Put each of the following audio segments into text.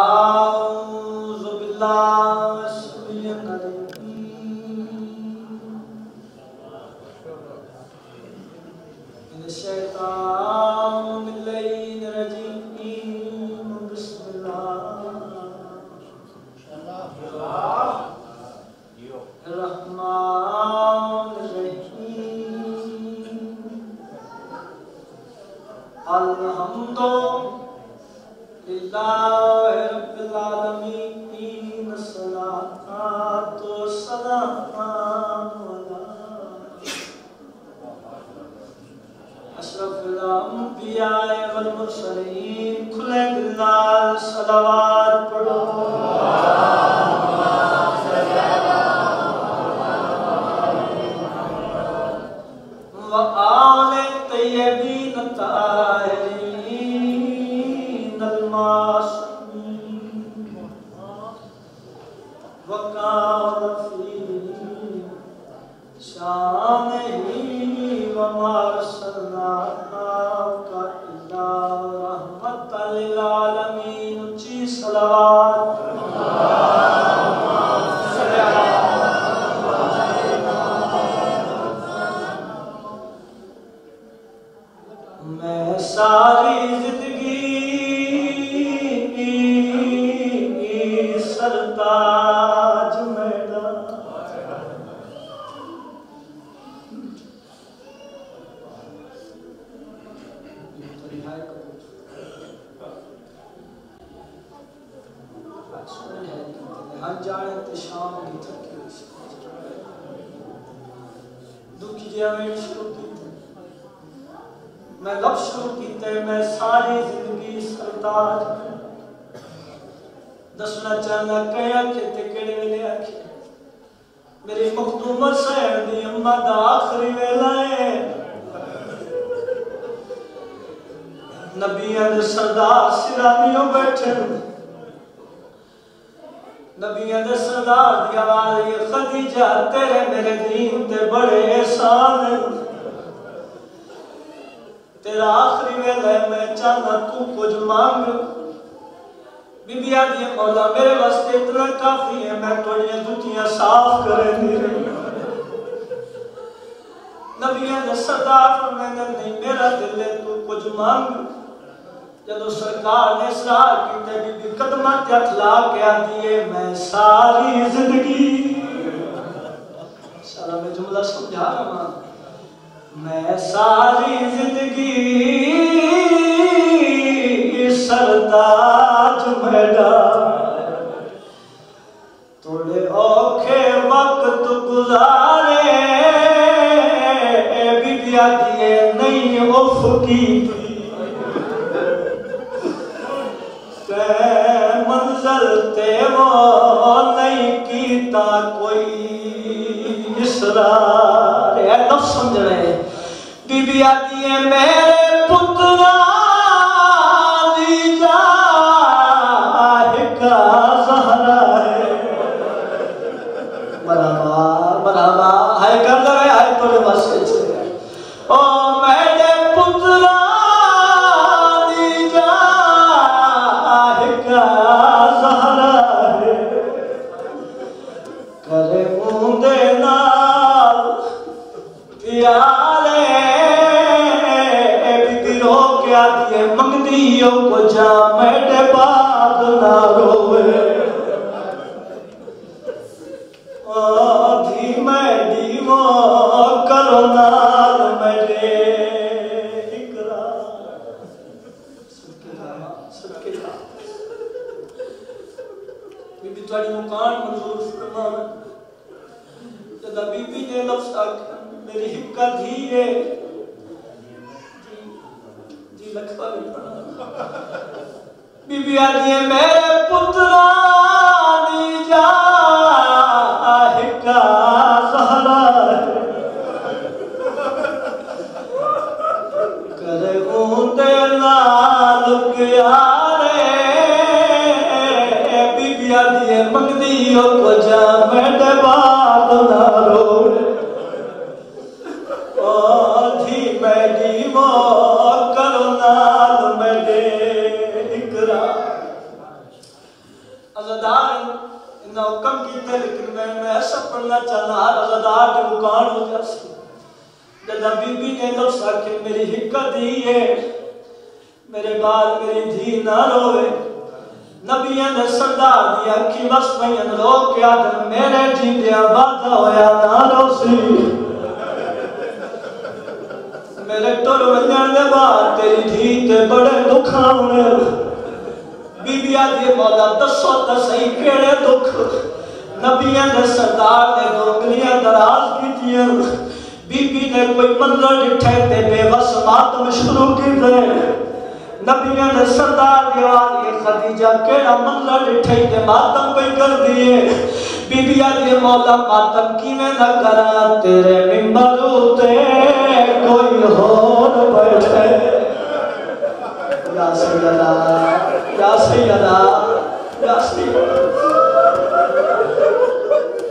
आऊज़ु बिल्लाहि मिनश शैतानिर रजीम। बिस्मिल्लाहिर रहमानिर रहीम। अल्हम्दुलिल्लाहि रब्बिल आलमीन। सलातो सलाम अला अशरफिल अंबिया वल मुरसलीन। खुले दिलाल सलावत पढ़ो। व आले तय्यबीन ताहिरीन अल मासूमीन। व कान फी शानिही व मा अरसलनाका इल्ला रहमतल लिल आलमीन। ऊंची सलावत। मैं सारी जिंदगी सरताज मेरा। हर जाने ते शाम की थकी दुखी जिवें शुरू की मैं लफ्ज़ शुरू कीते। मैं सारी जिंदगी सरताज दसना चाहना कई आखे ते केड़े वेले आखे। मेरी मखदूम हुसैन दी अम्मा दा आखिरी वेला है। नबियां दे सरदार सिरानियों बैठे। नबियां दे सरदार दी आवाज़ ये खदीजा तेरे मेरे दीन ते बड़े एहसान। तेरा आखिरी वेला है। मैं चाहना तू कुछ मांग। बीबी आदि मौला मेरे वास्ते इतना काफी है। मैं थोड़ियां जुतियां साफ करेंगी। नबियां दे सरदार फरमांदे नहीं मेरा दिल है तू कुछ मांग। जदों सरकार ने इसरार कीते बीबी कदमां ते हथ ला के आंदी है मैं सारी जिंदगी सारा मैं जुमला समझा रहा हूं। मैं सारी जिंदगी सरताज मेरा। थोड़े औखे वक्त गुजारे बीबिया दिए नहीं उफ की मंजिल ते वो नहीं कीता कोई इसरार। लफ्ज़ समझ रहे बीबी आती है मेरे पुत्रा दी जाहिका ज़हरा है। मरहबा मरहबा हाय कर दे हाय तोरे वास्ते ओ मेरे पुत्रा दी जाहिका ज़हरा है। करे मुंदे नाल प्यारे मंगदियों को जा मेरे बाद ना रोवे। धीमे धीमो करो नाल मेरे इकरार। बीबी तुम्हारी मुकान मंजूर फरमावे। जदा बीबी ने लफ्ज़ आखा मेरी हिक्का धी है लखवा भी पड़ा। बीबी आती है मेरे पुत्रा दी जाहिका ज़हरा है। करे ऊंदे नाल प्यारे बीबी आती है मंगदियों को जा मेरे बाद ना रोवे। धीमे धीमो करो नाल मेरे इकरार। अज़ादार इन्ना हुक्म कीते, लेकिन मैं ऐसा पढ़ना चाहना हर अज़ादार की दुकान हो जासी। जदा बीबी ने दसा कि मेरी हिक्का दी है, मेरे बाद मेरी धी ना रोवे, नबियां ने सरदार दी अखी बस पईन रो के आदम मेरे जींदिया वादा होया ना रोसी। मेरे टुर वजन दे बाद तेरी धी ते बड़े दुख आने। बीबी आदि मौला दसो तो सही केड़े दुख। नबियां ने सरदार ने गोगलियां दराज कीतियां। बीबी ने कोई मंजर डिठे ते बेबस मातम शुरू की दे। नबियां ने सरदार दी वाली खदीजा केड़ा मंजर डिठे ते मातम कोई कर दिए। बीबी आदि मौला मातम किवें ना करा, तेरे मिंबर उते कोई होर बैठे। या सैयदा या सैयदा या सैयदा,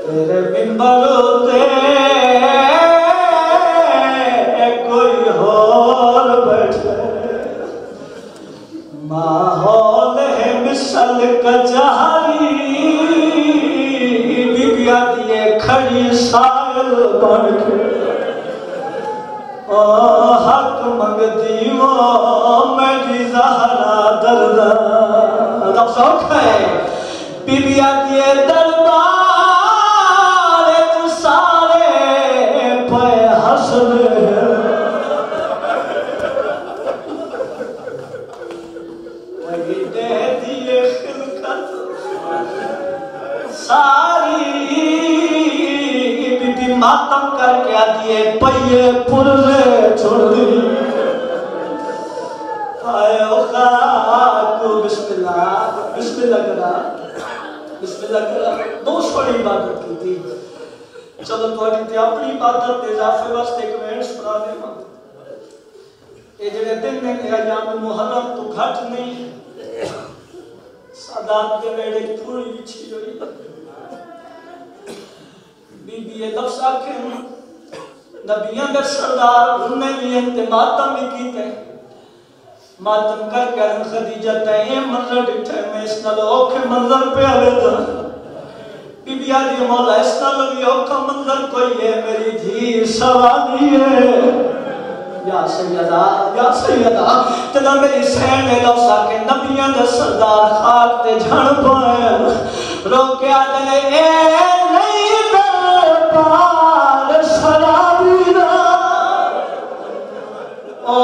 तेरे मिंबर उते कोई होर बैठे। माहौल है मिसल कचहरी, बीबिया दिए खड़ी सायल बन के हक मंगती वो मेरी ज़हरा दर्दा। मतलब शौक है बीबिया दिए दरबार सारे पे हसन दे दिए खिलकत सारी। बीबी मातम करके आती है पहिए पुरले छोड़ दी। आए खाकू बिस्मिल्लाह बिस्मिल्लाह करा बिस्मिल्लाह करा। बहुत बड़ी इबादत की थी। चलो थोड़ी ते अपनी इबादत दे इजाफे वास्ते एक वेंस सुना देवां। ये जेड़े दिन ने अयाम मुहर्रम तो घट नहीं। सादात के वेड़े थोड़ी बिछी हुई। बीबी ये लफ्ज़ आखे नबियां दे सरदार उन्हें भी इंते मातम भी कीते। मातम करके खदीजा ते ये मंजर डिठे मैं इस नाल औखे मंजर पे आवे तो। बीबी आदि मौला इस नाल भी औखा मंजर कोई है, मेरी धी सवाली है। या सैयदा तना मेरी सैन ने लौसा के नबियां दे सरदार खाक ते झण पाए। रोके आदे ए नहीं दरबार शराबी ना, ओ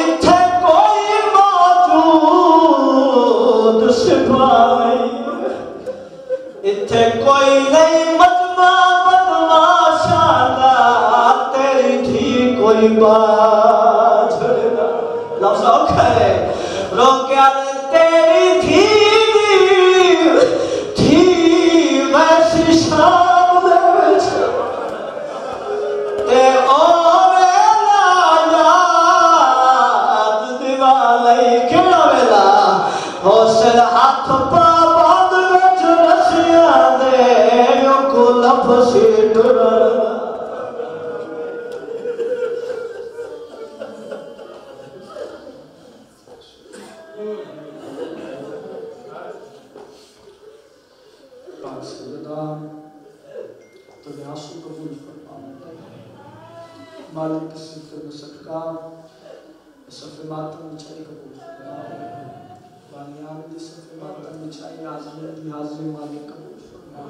इत्थे कोई मौजूद सिपाही, इत्थे कोई नहीं मजमा बदमाशा दा, तेरी धी कोई बात छड़ेगा। लफ्ज़ औखा है। रोके तेरी धी वैसी शाम ते ओ वेला याद दिवाली केड़ा वेला होसल हाथ पा बांध विच रसिया दे को लफसी डुरा। मालिक सिफ़र सदका सफ़े मातम बिछाई कबूल फरमा। बानियान दी सफ़े मातम बिछाई हाज़िर दी हाज़िर मालिक कबूल फरमा।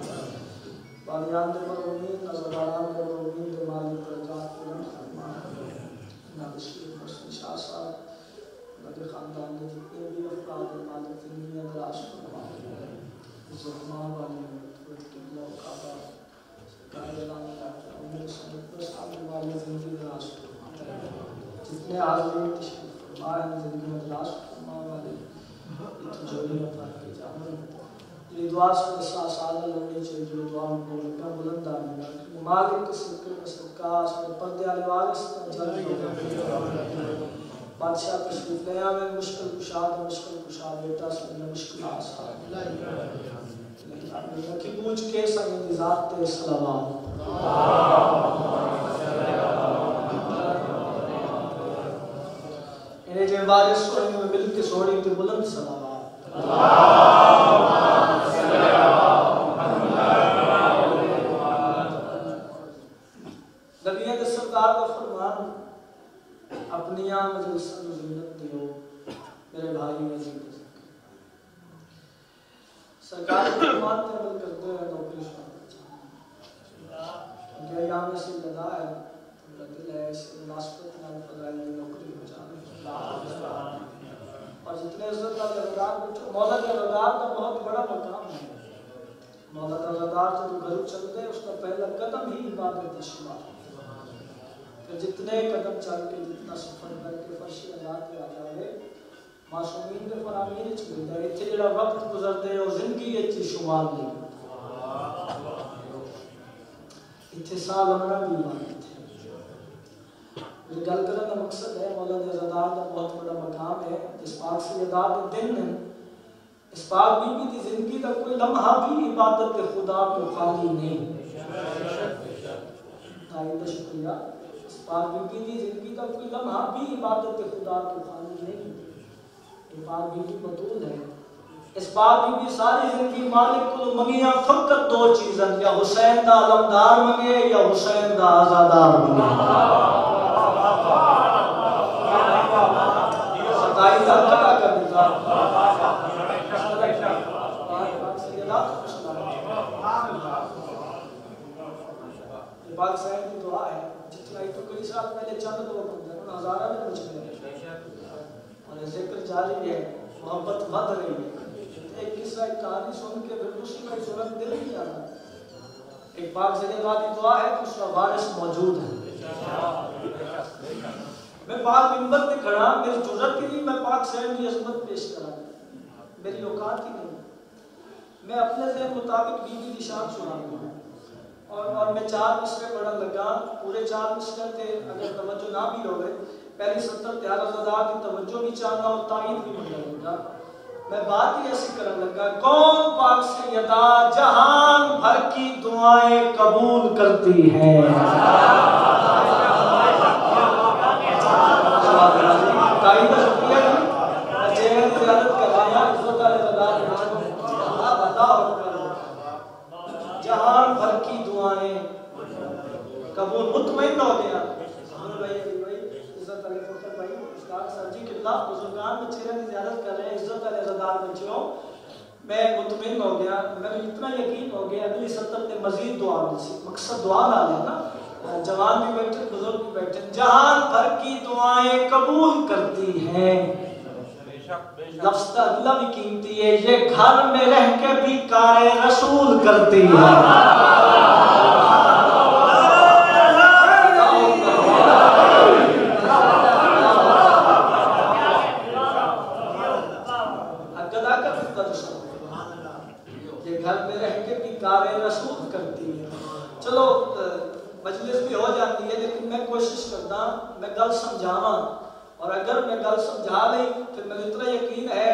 बानियान दे मरूमीन नज़रान दे मरूमीन दे मालिक रजात बुलंद फरमा। ना बशीर हुसैन शाह साहब नबी खानदान दे जितने भी अफराद मालिक ज़िंदगी दराज फरमा। ज़ुल्मा वाली किबला काबा जितने आज़मीन तशरीफ़ फरमाए ज़िंदगी में तलाश फरमा वाले जोड़ी अता की जाने। ये दुआ से साल लड़नी चाहिए जो दुआ में बोलता बुलंद आने मालिक सिक्र सदका से पर्दे वाले वारिस जल्दी बादशाह तशरीफ़ ले आवे। मुश्किल कुशा बेटा से मुश्किल आसान की पूछ के संग ज़ात ते सलावत। इन्हें जे वारिस सोनी में मिल के सोनी ते बुलंद सलावत। सरकारी खिदमत पे अमल करते हैं नौकरी क्या यहाँ में से लगा है दिल है इस मुनासिबत नाल फजाइल में नौकरी हो जाए और जितने इज्जत वाले रज़ादार मौला के रज़ादार का बहुत बड़ा मकाम है। मौला का रज़ादार जब घर चलते उसका पहला कदम ही इबादत शुमार, फिर जितने कदम चल के जितना सफर करके फर्शी अज़ा पे आ जाए मासूमीन के फरामीन च मिलदा है। इत्थे जेड़ा वक्त गुजरदे और जिंदगी इच शुमार नहीं इत्थे साल लंघना भी इबादत है। मेरी गल करने का मकसद है मौला के रज़ादार का बहुत बड़ा मकाम है। इस पाक से अदा के दिन है इस पाक बीबी की जिंदगी का कोई लम्हा भी इबादत खुदा को खाली नहीं। आइंदा शुक्रिया। इस पाक बीबी की जिंदगी का कोई लम्हा भी इबादत खुदा को खाली नहीं। ये पाक बीबी बतूल है। इस पाक बीबी सारी जिंदगी मालिक को मंगिया फकत दो चीज़ां, या हुसैन दा अलमदार मंगे या हुसैन दा आजादार मंगे। सताई दा कदा कर दिता पाक साहब की दुआ है जितना तो कई साल पहले चंद लोग हज़ारा में कुछ नहीं और जिक्र जारी है मोहब्बत बढ़ रही है। एक किस्सा एक कहानी सुन के फिर दूसरी कोई सूरत दिल नहीं आता। एक पाक ज़िंदगी की दुआ है उसका वारिस मौजूद है। मैं पाक मिंबर पे खड़ा मेरी जुर्रत ही नहीं मैं पाक साहब की अज़मत पेश करा मेरी औकात ही नहीं। मैं अपने ज़हन मुताबिक बीवी की शान सुनाऊंगा और मैं 4 मिसरे पढ़ने लगा। पूरे 4 मिसरे थे अगर तवज्जो ना भी हो गए पहली 70 रज़ादार की तवज्जो भी चाहना और ताईद भी मिलने लगा। मैं बात ही ऐसी करने लगा कौन पाक सैयदा जहान भर की दुआएं कबूल करती है। ताईद का शुक्रिया जी चेहरे ज़ियारत करवाया इज्जत वाले रज़ादार बताओ जहान भर की दुआएं कबूल मुतमईन हो गया। भाई इज्जत वाले फखर भाई उस्ताद सर जी किल्ला बुजुर्गान में चेहरे की ज़ियारत कर रहे हैं इज्जत वाले रज़ादार बच्चों मैं मुतमईन हो गया। मैंने इतना यकीन हो गया अगली 70 में मजीद दुआ मिली। मकसद दुआ ना लेना जवान भी बैठे बुजुर्ग भी बैठे जहान भर की दुआएं कबूल करती हैं। लफ्ज़ अल्लाह भी कीमती है ये घर में रह के भी कारे रसूल करती है। ये घर में रह के भी कारे रसूल करती है। चलो मजलिस भी हो जाती है लेकिन मैं कोशिश करता मैं गल समझावा और अगर मैं गल समझा ली फिर मुझे इतना यकीन है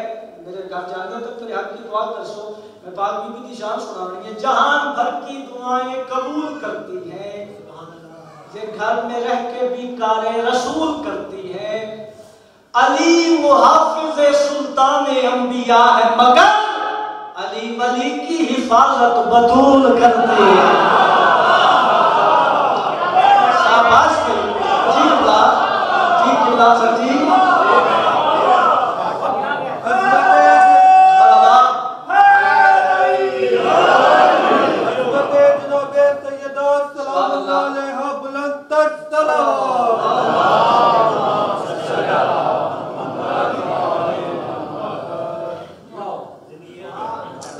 मेरे घर जाने तक मेरे हक की दुआ कर सो। मैं पाक बीबी की शान सुनानी है जहान भर की दुआएं कबूल करती हैं ये घर में रह के भी कारे रसूल करती है। अली मुहाफिज सुल्तान अंबिया है मगर अली वली की हिफाजत बतूल करती है। शाबाश जी सर जी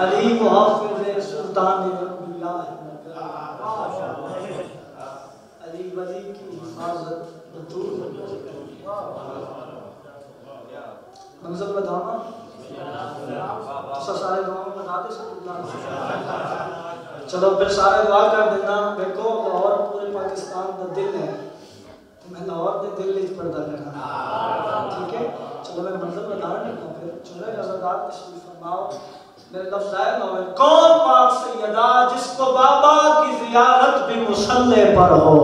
अली मुहाफिज सुल्तान अंबिया है अली वली की हिफाजत बतूल मंजर बताना सारे दुआ बता दे चलो फिर सारे दुआ कर देना। देखो लाहौर पूरे पाकिस्तान का दिल है मैं लाहौर के दिल में पर्दा करना ठीक है। चलो मैं मंजर बता देता फिर चलो रज़ादार तशरीफ फरमाओ मेरे लफ्ज़ आए ना कौन पाक सैयदा जिसको बाबा की ज़ियारत भी मुसल्ले पर हो।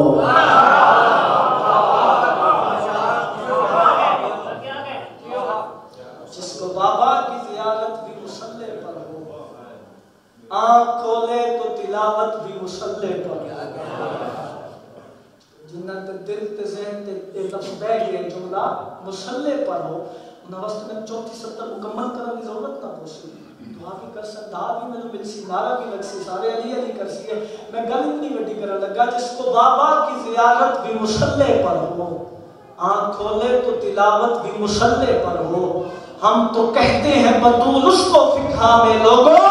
बाबा की ज़ियारत भी मुसल्ले पर हो आँख खोले तो तिलावत भी मुसल्ले पर जिन्ना ते दिल ते ज़हन ते लफ्ज़ बैठ गए जुमला मुसल्ले पर हो उन वक्त में 34 70 मुकम्मल करने की जरूरत ना हो दुआ भी कर सकते सदा भी मैंने मिलसी नारा भी लगसी सारे अली अली करसी है। मैं गल इतनी वड्डी करने लगा जिसको बाबा की ज़ियारत भी मुसल्ले पर हो, आँख खोले तो तिलावत भी मुसल्ले पर हो। हम तो कहते हैं बतूल उसको फिका में लोगों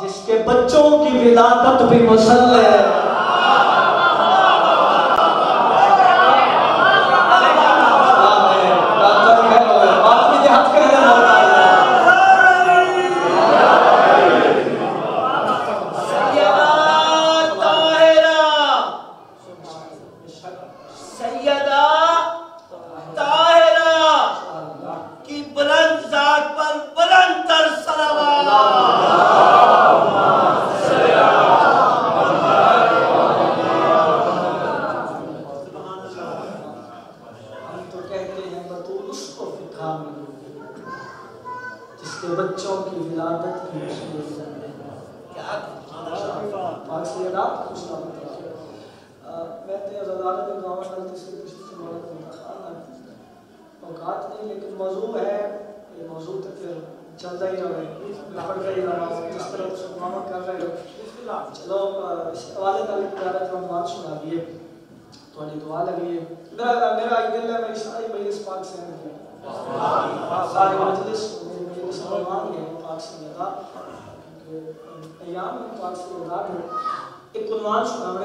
जिसके बच्चों की विलादत भी मुसल्ले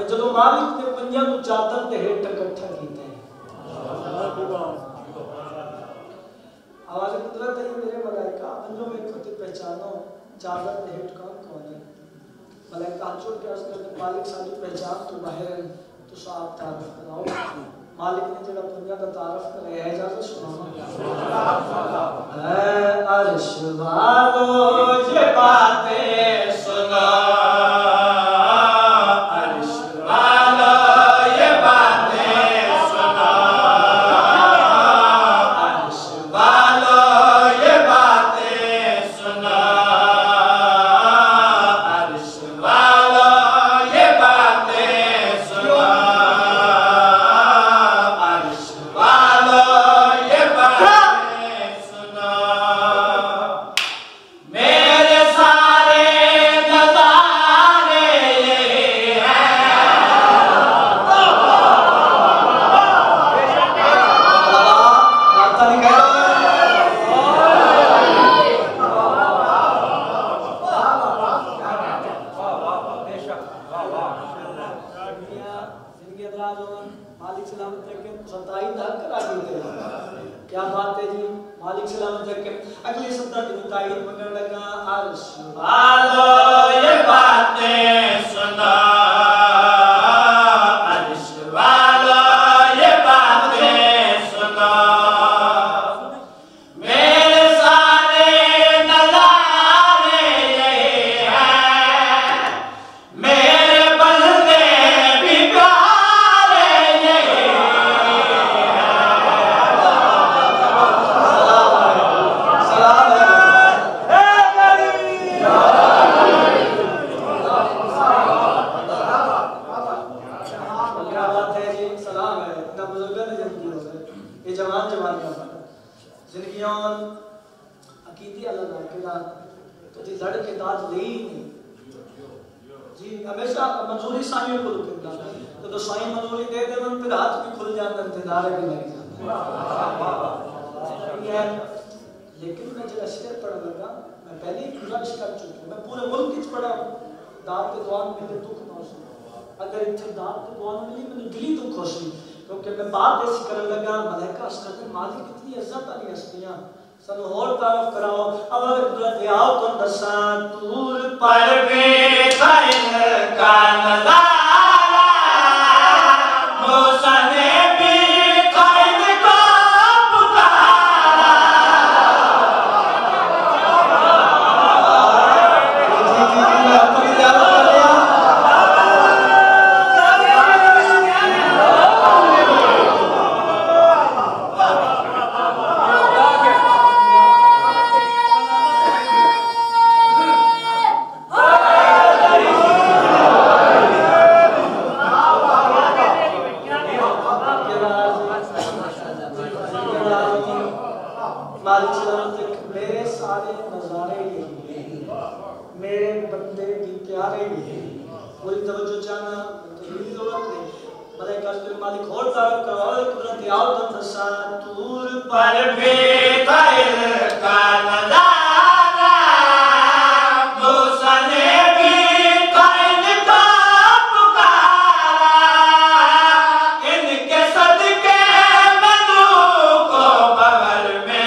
जो मालिक ने पंजा को चादर ते हेठ इकट्ठा कीता है। आवाज कुदरत है मेरे मलाइका पंजों में खुद पहचानो चादर ते हेठ कौन है। मलाइका हाथ जोड़ के अर्ज करते मालिक साडी पहचान तो बाहर है तो साफ तारीफ कराओ। मालिक ने जड़ा पंजा का तारीफ करे है इजाजत सुनाओ। अर्श वालों ये बातें सुना प्यारे भी पूरी तवज्जो चाहना तकलीफ जरूरत नहीं मलाइका के मालिक और तारफ करवाओ कुदरत आओ तो तसातुर पर बेताइल का नजारा मुसने भी काइन का पुकारा इनके सदके मनु को बगल में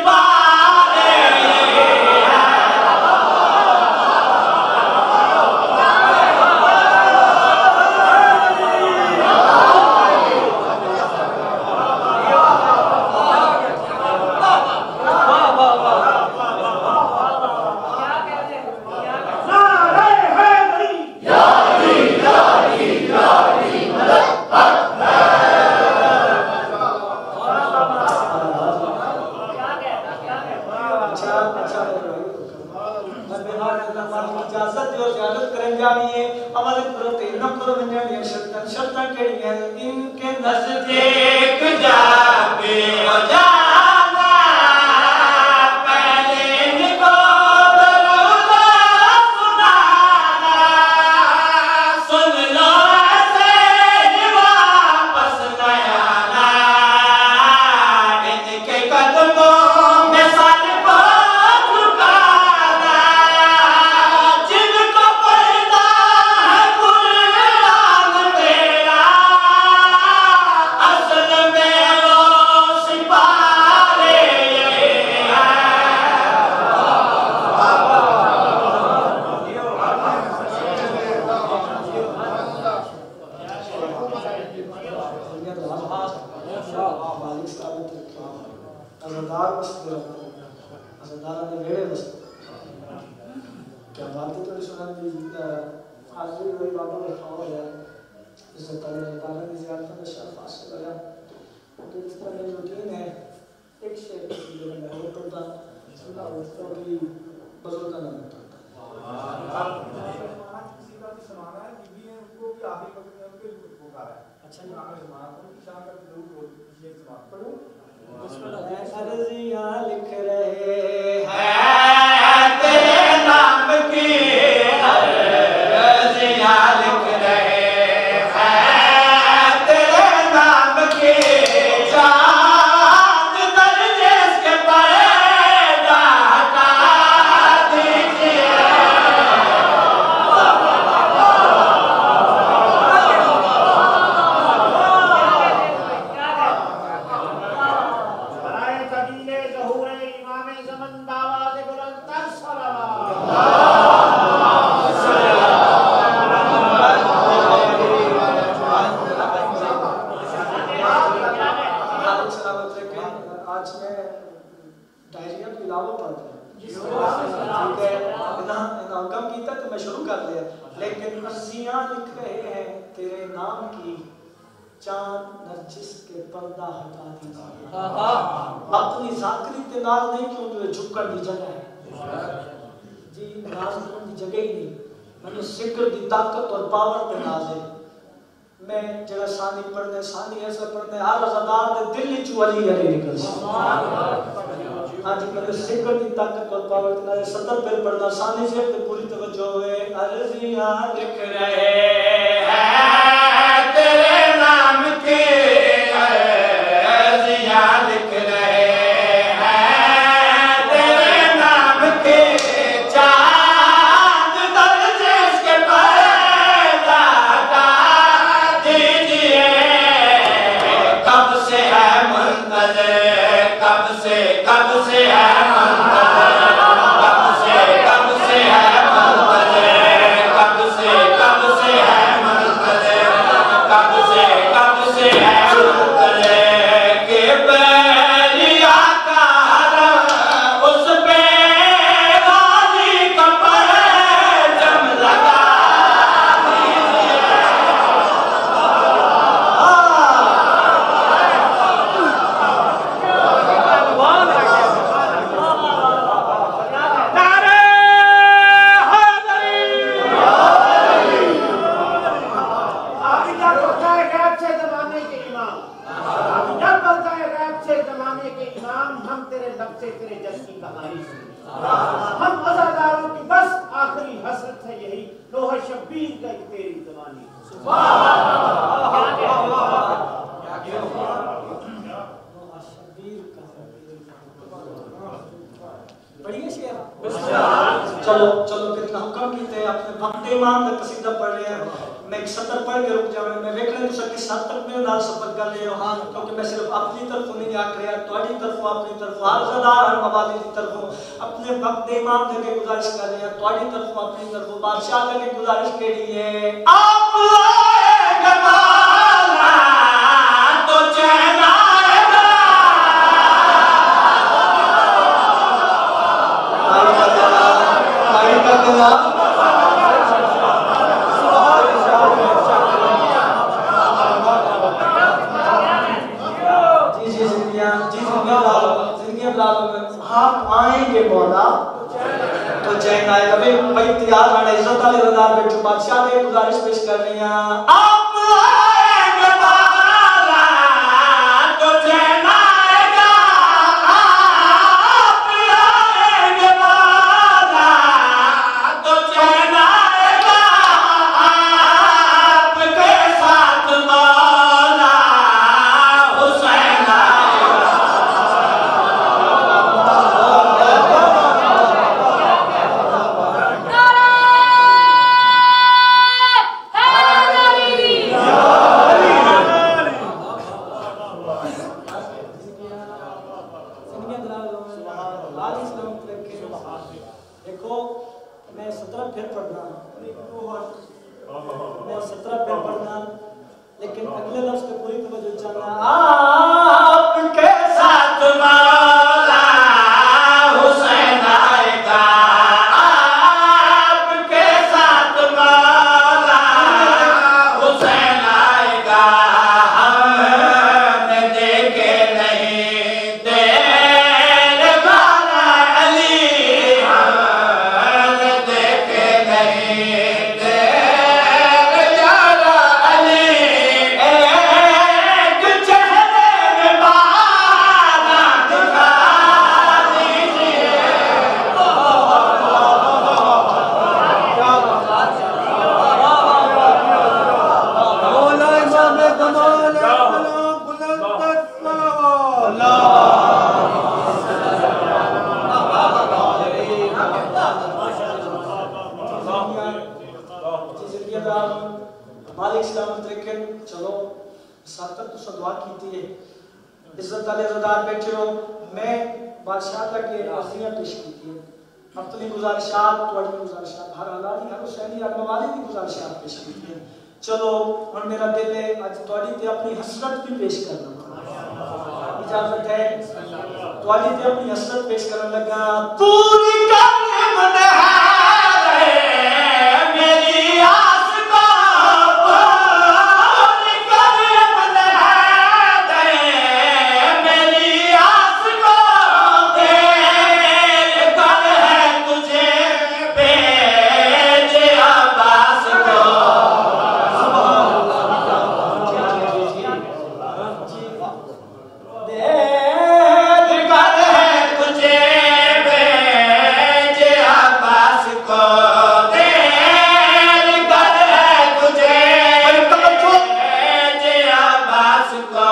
Bye. इबादत करन जानी है अमल करो ते न करो वंजणी शर्तां केड़ियां इनके नजदीक जाके ओ जाना पहले इनको दरूद सुनाना सुन लो ऐसे ही वापस न आना इनके कदमों में सर को झुकाना जिनको पढ़ता है कुरान मेरा असल में वो सिपारे क्या बात है थोड़ी सुनाती आज भी वही बाबा का खावा है जिससे ताले ताले की ज़ियारत में शर्फ हासिल करा तो इस तरह की रूटीन है एक शेर जो मैं वो करता सुना उसको भी बुजुर्ग ना होता किसी का भी समाना है बीबी ने उसको भी आखिरी वक्त में उनके पुकारा है अच्छा ये आखिरी समाना तो की शान का जरूर शेर समाना पढ़ो अर्जियां लिख रहे हैं तेरे नाम की अर्जियां लिख रहे हैं तेरे नाम की चांद दर्जे के पर्दा हटा दीजिए अपनी जाकरी के नाल नहीं क्यों जो झुकण दी जगह है जी नाज होने दी जगह ही नहीं मैंने जिक्र दी ताकत और पावर पे नाज है मैं जगह सानी पढ़ने सानी ऐसा पढ़ने हर अज़ादार दे दिल विच वली अली निकल सुभान अल्लाह आज मैंने जिक्र दी ताकत और पावर पे नाज सदर पे पढ़ना सानी से पूरी तवज्जो है अर्जियां लिख रहे हैं तेरे नाम के लिख रहे हैं तेरे नाम के चांद दर्जे के पर्दा हटा दीजिए कब से है मुंतज़िर कब से है मुंतज़िर कब से है मुंतज़िर कब से है मुंतज़िर कब से है मुंतज़िर के बैरिया का हरम उस पे गाजी का परचम लगा दीजिए नारे हैदरी आप क्या करता है गैब से जमाने के इमाम जब बोलता है गैब से जमाने के इमाम हम तेरे लब से तेरे जस की कहानी सुनते हम अज़ादारों की बस आखिरी हसरत है यही लोहा शब्बीर का तेरी जवानी बढ़िया शेर चलो चलो कितना हुक्म कीते अपने भक्त इमाम का कसीदा पढ़ रहे हैं मैं एक सतर पढ़ के रुक जाऊं मैं देख लें तो किस हद तक मेरे नाल सफर कर रहे हो हां क्योंकि मैं सिर्फ अपनी तरफ नहीं आख रहा तुम्हारी तरफ अपनी तरफ हर ज़दार हर मवादी की तरफ अपने भक्त इमाम के गुजारिश कर रहे हैं तुम्हारी तरफ अपनी तरफ बादशाह के गुजारिश केड़ी है आप आएगा मौला तो चैन आएगा आई का दिला आएंगे मौला तो चैन आएगा भाई तैयार रहना इज्जत वाले रदार बैठो बादशाह ने गुजारिश पेश कर रही हैं आप आएंगे बाला तो चैन आएगा आप आएंगे बाला तो चैन आएगा आपके साथ मौला हुसैन देखो मैं 17 फिर पढ़ना लेकिन अगले लफ्ज पे पूरी तवज्जो चाहना आपके साथ मौला हुसैन आएगा आपके साथ मौला हुसैन आएगा हमने देखे नहीं तेरे वाला अली हमने देखे नहीं तेरे वाला अली एक चेहरे में बाला दिखा दीजिए मौला इमाम कमाल सलाम बुलंद मालिक सलामत रखे चलो सातक तो दुआ कीती है इज्जत वाले ज़दार बैठे हो मैं बादशाह तक ये अर्जियां पेश कीती है अपनी गुजारिशात तुम्हारी गुजारिशात हर हालात हर हुसैनी हर मवाली की गुजारिशात पेश कीती है चलो हुन मेरा दिल है आज तुम्हारी ते अपनी हसरत भी पेश करना इजाजत है तुम्हारी ते अपनी हसरत पेश करने लगा पूरी करने मन है मेरी आस को पूरी करने मन है मेरी आस को तेरे कर है तुझे भेजे अब्बास को देर कर है तुझे भेजे अब्बास को देर कर है तुझे भेजे अब्बास को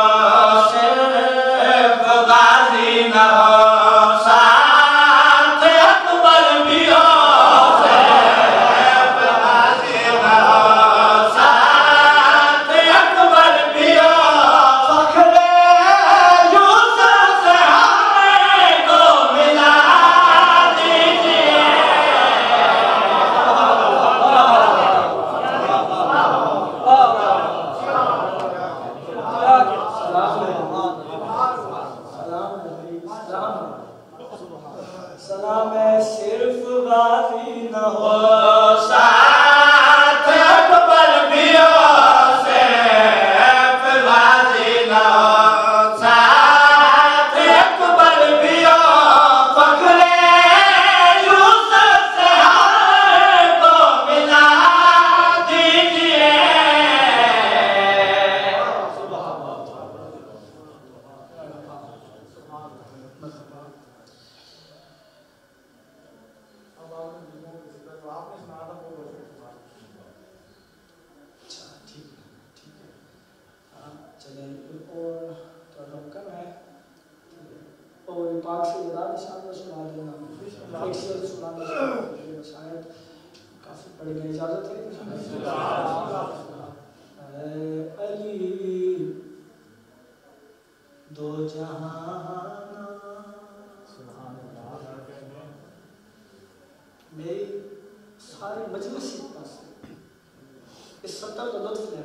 सिर्फ गाजी न हो साथ अकबर भी हो सिर्फ गाजी न हो साथ अकबर भी हो फखरे यूसुफ से हमको मिला दीजिए सलाम है सिर्फ गाजी न हो साथ अकबर भी हो सिर्फ गाजी न हो साथ अकबर भी हो फखरे यूसुफ से हमको मिला दीजिए अच्छा ठीक है हाँ चले और तो कम है और पाक से ज़्यादा निशान में सुना देना एक से सुनाना शायद काफ़ी पड़ गई इजाज़त है अली दो जहाना मेरी सारी मजलिस के पास इस सत्तर का लुत्फ ले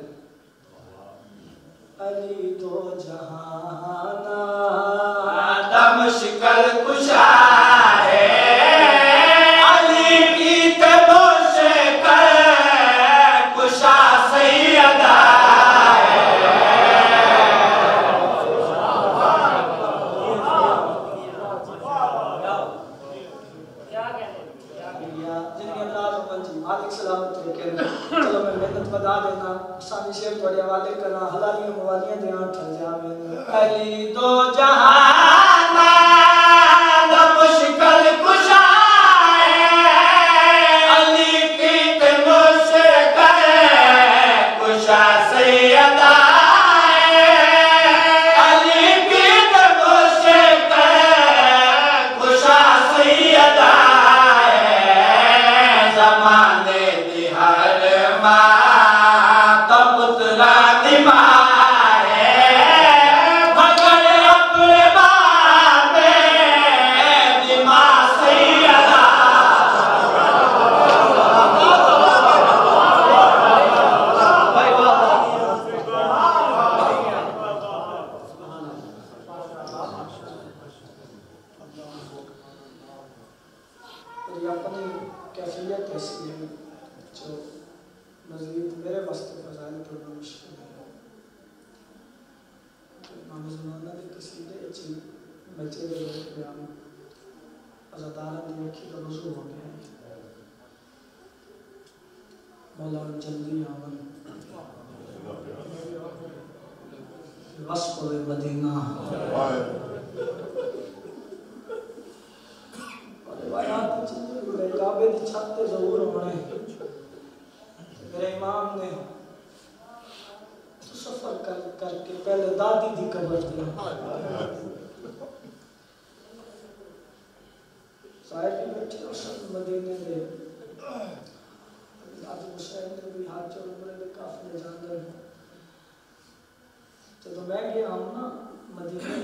अली दो जहाना दम शिकल कुशा है अली की तबो से कर कुशा सैयदा मालिक सलामत रखे चलो मैं मेहनत बता देना सानी शेर थोड़े हवाले करना हलालियां मवालियां ध्यान ठल जावे अली दो जहान दा मुश्किल कुशा अली की ते मुश्किल कुशा सैयदा अली की ते मुश्किल कुशा सैयदा ज़माने दी हर मां तबतला दी मदीना काबे की छत पे जरूर होने मेरे इमाम ने सफर करके पहले दादी दी कब्र दिया साहिब भी बैठे और सब मदीने में दादी हुसैन ने भी हाथ जोड़ बड़े काफिले जांदे तो मैं गया हूं ना मदीने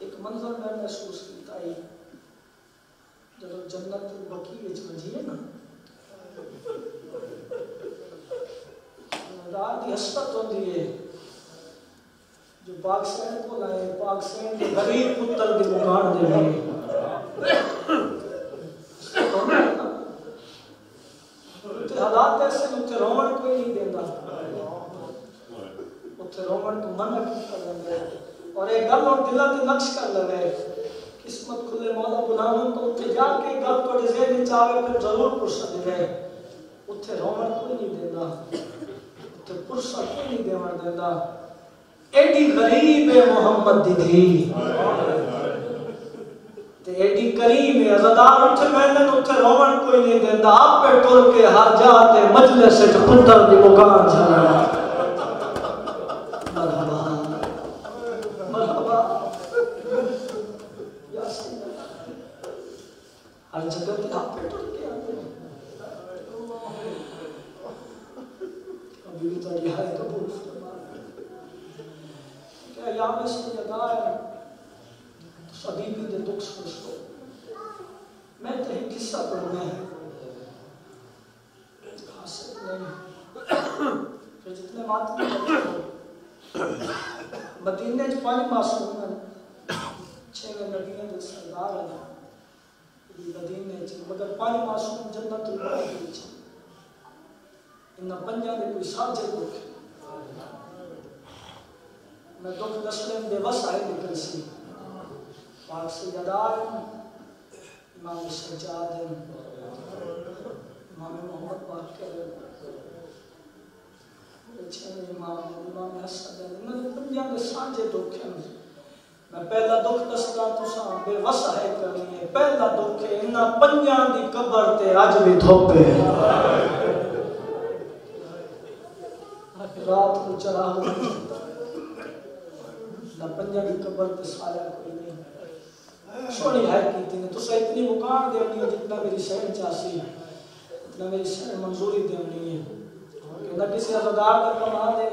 एक मंजर मैं महसूस किया है जब जन्नत बकी विच वजी है ना रात की हसरत होती है जो पाक सैन को लाए पाक सैन के गरीब पुत्र की मुकान दे रहे तो हालात ऐसे उत्थे रोमन कोई नहीं देता उत्थे रोमन तो मन कर लगे और एक गल और दिल ते नक्श कर लगे किस्मत खुले मौला बुलावन तो उत्थे जाके गल थोड़ी जेहन विच आवे फिर जरूर फुर्सत दे उत्थे रोमन कोई नहीं देता उत्थे फुर्सत कोई नहीं देवन देता एडी गरीब है मोहम्मद दी धी ते एडी करीम है अज़ादार उत्थे मैंने उत्थे रोमन कोई नहीं देता आप पे टुर के हर जाते मजलिस च पुत्र दी मुकान चला मरहबा मरहबा या सैयदा हर जगह पे आप पे टुर के आते अभी तो रिहाई कबूल या में से जगाए सभी के दुख सुनो मैं तो एक किस्सा पढ़ना है खास नहीं फिर जितने बात मदीने च 5 मासूम हैं 6 नबियों के सरदार हैं मदीने च मगर 5 मासूम जन्नतुल बकी च इन 5 दे कोई साझे दुख मैं दुख दसने में बेबस आए निकल सी पाक से जदार इमाम सज्जाद इमाम मोहम्मद बाक़र इमाम हसन इन्होंने 5 के साझे दुख हैं मैं पहला दुख दसदा तुसां बेबस है करनी है पहला दुख है इन 5 दी कब्र ते अज भी धोपे रात को चढ़ा ना 5 की कब्र पे साया कोई नहीं सोनी है की ने तो इतनी मुकान देवनी है जितना मेरी शहर चासी इतना मेरी शहर मंजूरी देवनी है कि ना किसी अज़ादार का कमाल है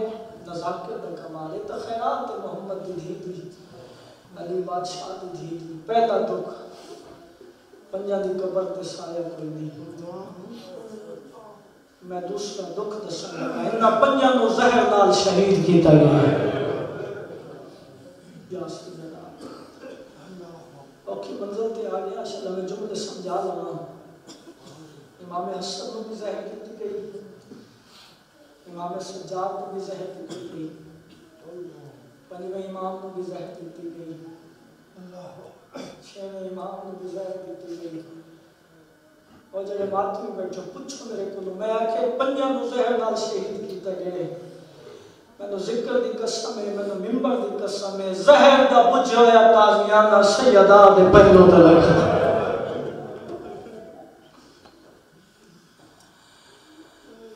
ना ज़ाकिर का कमाल है तो खैरात मोहम्मद दी धी अली बादशाह दी धी पहला दुख 5 की कब्र पे साया कोई नहीं मैं दूसरा दुख दसना इन 5 नु जहर नाल शहीद कीता गया है औखी मंजिल ते आ गया इंशाअल्लाह मैं जुमले समझा लवा इमाम हसन को भी ज़हर दी गई इमाम सज्जाद को भी ज़हर दी गई पंजवें इमाम को भी ज़हर दी गई अल्लाह 6वें इमाम को भी ज़हर दी गई और जब मातमी बैठो पूछो मेरे को मैं आखे पंजा नु जहर नाल शहीद कीता गए मैंने जिक्र दी कसम है मैंने मिंबर दी कसम है जहर दा बुझ होया ताजियाना सैयदा दे पहलो तलक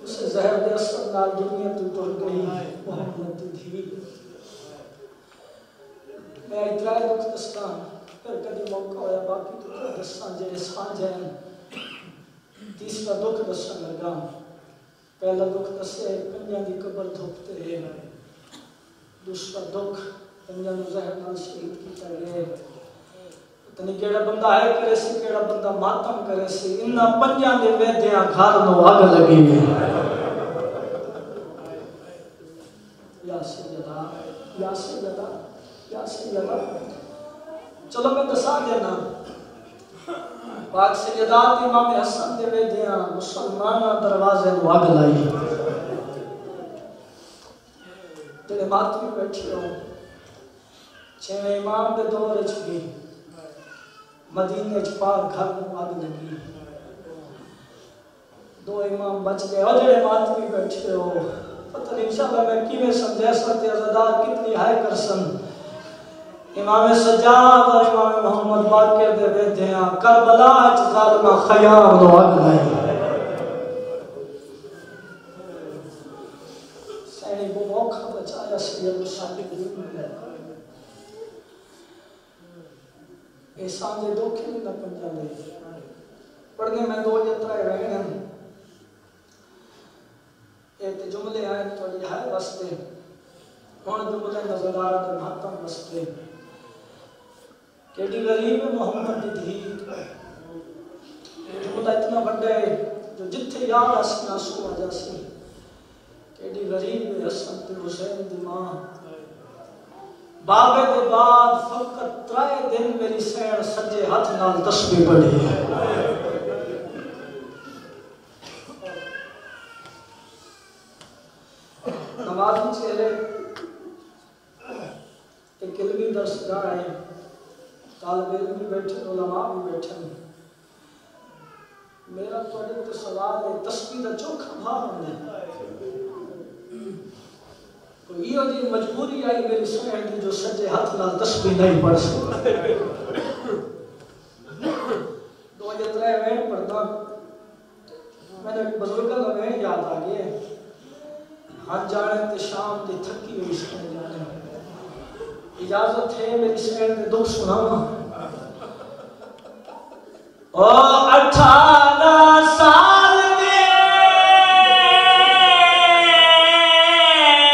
उस जहर दे असर नाल दुनिया तू टुर गई मोहम्मद दी मैं इतरा दुख दस्तां फिर कभी मौका होया बाकी दुख दस्तां जेड़े सांझ हैं तीसरा दुख दसन लगा पहला दुख दसे पंजा की कबर धुपते दूसरा दुख पंजा नु जहर नाल शहीद कीता गया पता नहीं केड़ा बंदा है करे सी केड़ा बंदा मातम करे सी इन्ना पंजा दे वेदियां घर नु आग लगी या सैयदा या सैयदा या सैयदा चलो मैं दसा देना पाक सैयदात इमाम हसन दे वेदियां मुसलमाना दरवाजे नु आग लाई तेरे मातमी बैठे हो छेवें इमाम दे दौर च भी मदीने च पाक घर नु आग लगी दो इमाम बच गए और जेड़े मातमी बैठे हो पता नहीं इंशाअल्लाह मैं किवें समझा सकते अज़ादार कितनी हाय करसन इमाम सज्जाद और इमाम मोहम्मद बाकर दे वेदियां करबला च जालिमा खयाम नु आग लाई सैनी वो मौका बचाया सैयद सादिक ए सांझे दोखे न पंजा ले पढ़ने में दो यात्रा रहने ए ते जुमले आए थोड़ी हाय वास्ते हुन जुमले नजरदार दे महत्व वास्ते केडी गरीब मोहम्मद दी धी जुमला इतना बड़ा है जो जिथे याद आसी आंसू आ जासी केडी गरीब हसन ते हुसैन दी मां बाबे दे बाद फकत 3 दिन मेरी सैन सज्जे हाथ नाल तस्बीह पढ़ी है नमाज़ी चेहरे एक इल्मी दर्सगाह है तालिब इल्म भी बैठे उलमा भी बैठे मेरा थोड़े तो सवाल है तस्बीह दा चोखा भाव होंदा कोई यो जी मजबूरी आई मेरी सैन दी जो सज्जे हाथ नाल तस्बीह नहीं पढ़ सकता दो या 3 वें पढ़दा मैंने बुजुर्ग का वें याद आ गया हाँ जाने ते शाम दी थकी हुई सैन जाने इजाजत है मेरी सैन दे दुख सुनावा ओ 18 साल में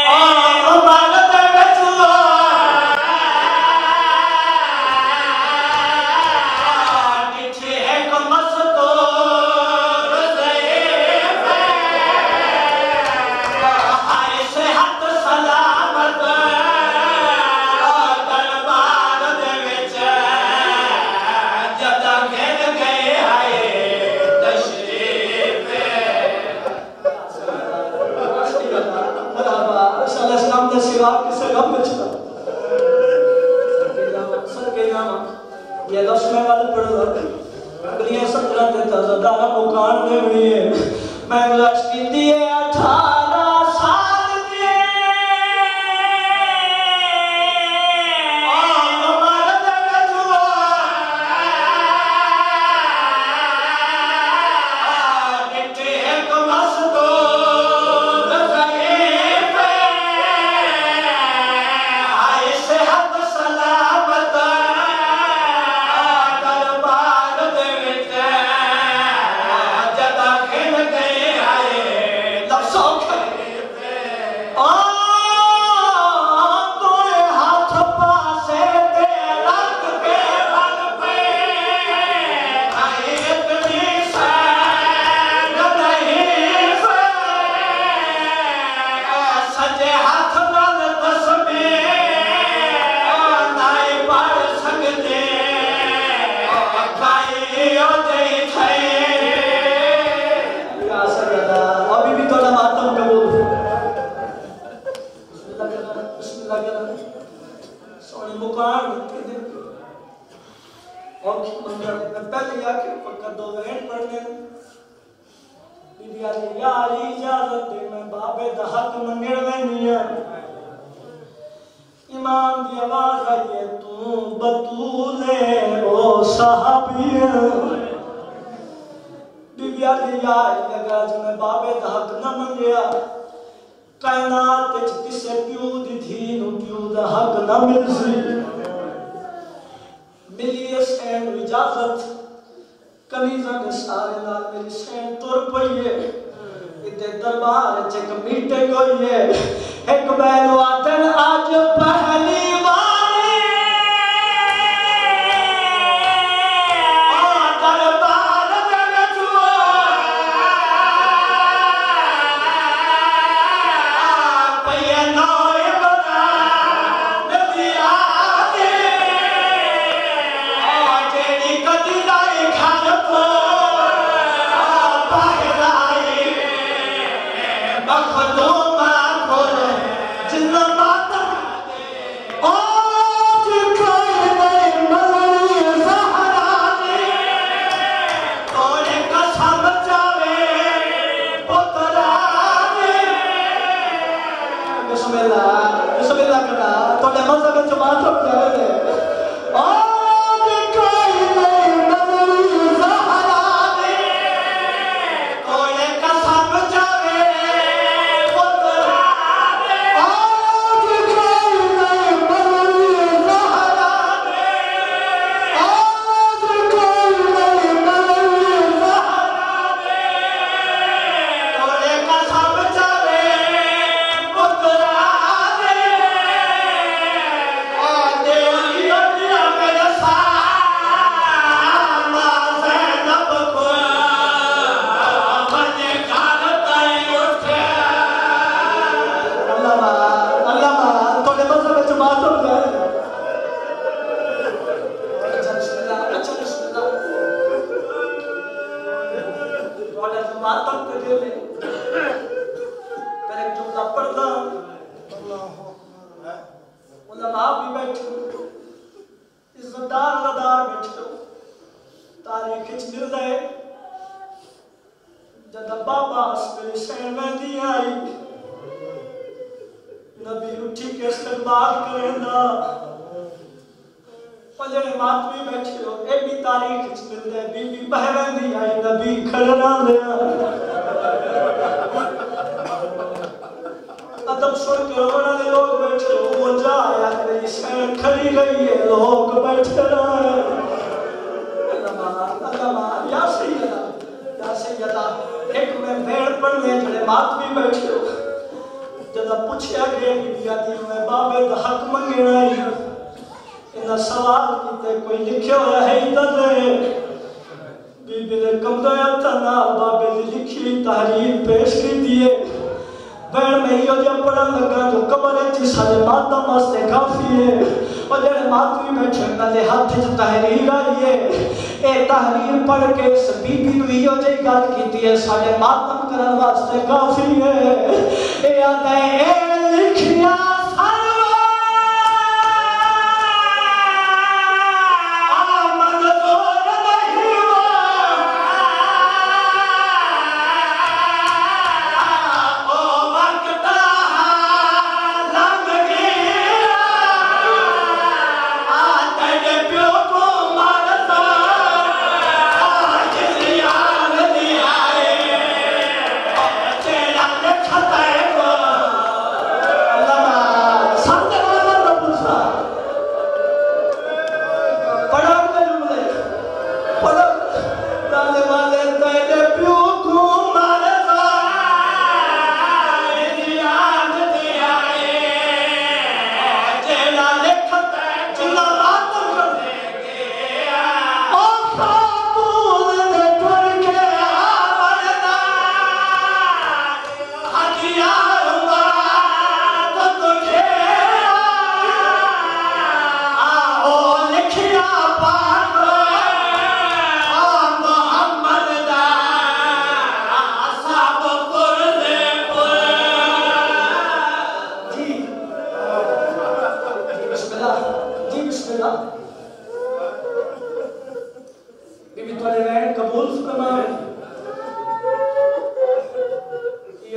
ओ उमर दे विच किथे एक मस्तूर ज़ईफ़ हाय सेहत सलामत दरबार दे विच जदा घेर गए हाय तशरीफ सलाम दे सिवा किसे गम बचता सदके जावा ये लफ्ज़ में वाले पढ़ो अगली सत्रह ते तज़दारा मुकान देवनी है मैं गुज़ारिश कीती है 18 साल में ओ उमर दे विच किथे एक मस्तूर ज़ईफ़ हाय सेहत सलामत दरबार दे विच जदा खिल गए हाय लफ्ज़ों के यारी इजाजत दे मैं बाबे दा हक मंगण वेनी है। इमाम दी आवाज आई है तू बतूले ओ साहबी बीबिया दी यार लगा ज मैं बाबे दा हक न मंगया कायनात विच किसे प्यू दी धी नु प्यू दा हक न मिलसी मिली सैन इजाजत कनीजा के सारे नाल मेरी सैन तुर पई है इते दरबार च एक मीटिंग होई है एक बैलो आदन आज पहली बारी ओ दरबार में जुआ पया नोए बना नदिया दे ओ जेड़ी कदी लाई खान को पागलाई मखदूमा को जिन्ना माता आज कोई नहीं मरी ज़हरा ने तोरे कसम जावे पुत्रा ने बिस्मिल्लाह करा तोरे मज़हब में जमात हो जाए आज कोई नहीं मरी ज़हरा ने तोरे कसम जावे पुत्रा ने आज कोई नहीं मरी ज़हरा ने आज कोई नहीं मरी ज़हरा ने तोरे कसम जावे पुत्रा ने ओ देवलिया दिया मेरा सामा ज़ैनब को मने कारताई उठे अल्लाह तोरे मज़हब में जमात हो जाए अच्छा बिस्मिल्लाह तोरे मातम के दिल में पर एक जुमला पढ़दा उलमा भी बैठे इज्जतदार लदार बैठे तारीख च मिलदा है जद बाबा मेरी सैन मेंदी आई नबी उठी के इस्तकबाल करेंदा पंजरे मातमी बैठे हो ए भी तारीख च मिलदा है बीबी बहवेंदी आई नबी खड़ना दे अदब सुन के रोने वाले लोग बैठे हो वो जा यार मेरी सैन खड़ी गई है लोग बैठे रहे अल्लाह या सैयदा एक में भेड़ पड़ने जड़े मातमी बैठे हो जब पूछा गया बीबिया दी मैं बाबे दा हक मंगना है इन्ना सवाल कीते कोई लिखियो है इधर बीबी ने कमदा तना बाबे दी लिखी तहरीर पेश की दिए बैठ में यो जब पढ़न लगा जो कमर च सारे मातम वास्ते काफी है और जेड़े मातमी बैठे उन्हां हाथ च तहरीर आई है ए तहरीर पढ़ के इस बीबी नु यो जी गल कीती है सारे मातम करन वास्ते काफी है ए आदा ए लिखिया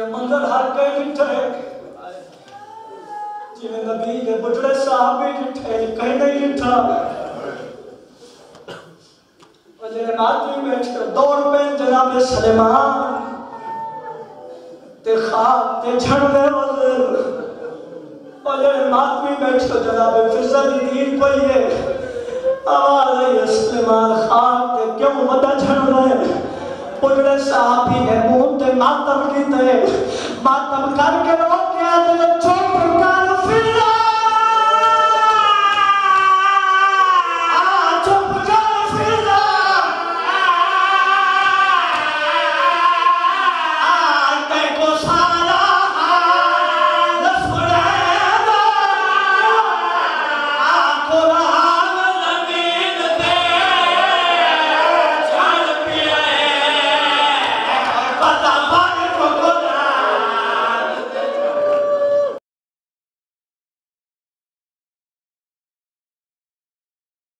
ये मंजर हर कई डिठे जिवें नबी दे बुढ़े साहब भी डिठे कहीं नहीं डिठा और जेड़े आदमी बैठे 2 रुपए जनाब सुलेमान ते खाब ते झड़वे और जेड़े आदमी बैठे जनाब फिजा दी दीन पई है आवाज आई सुलेमान खाब ते क्यों मदा झड़वे बुढ़े साहब ने मुंह ते मातम कीते मातम करके रोक के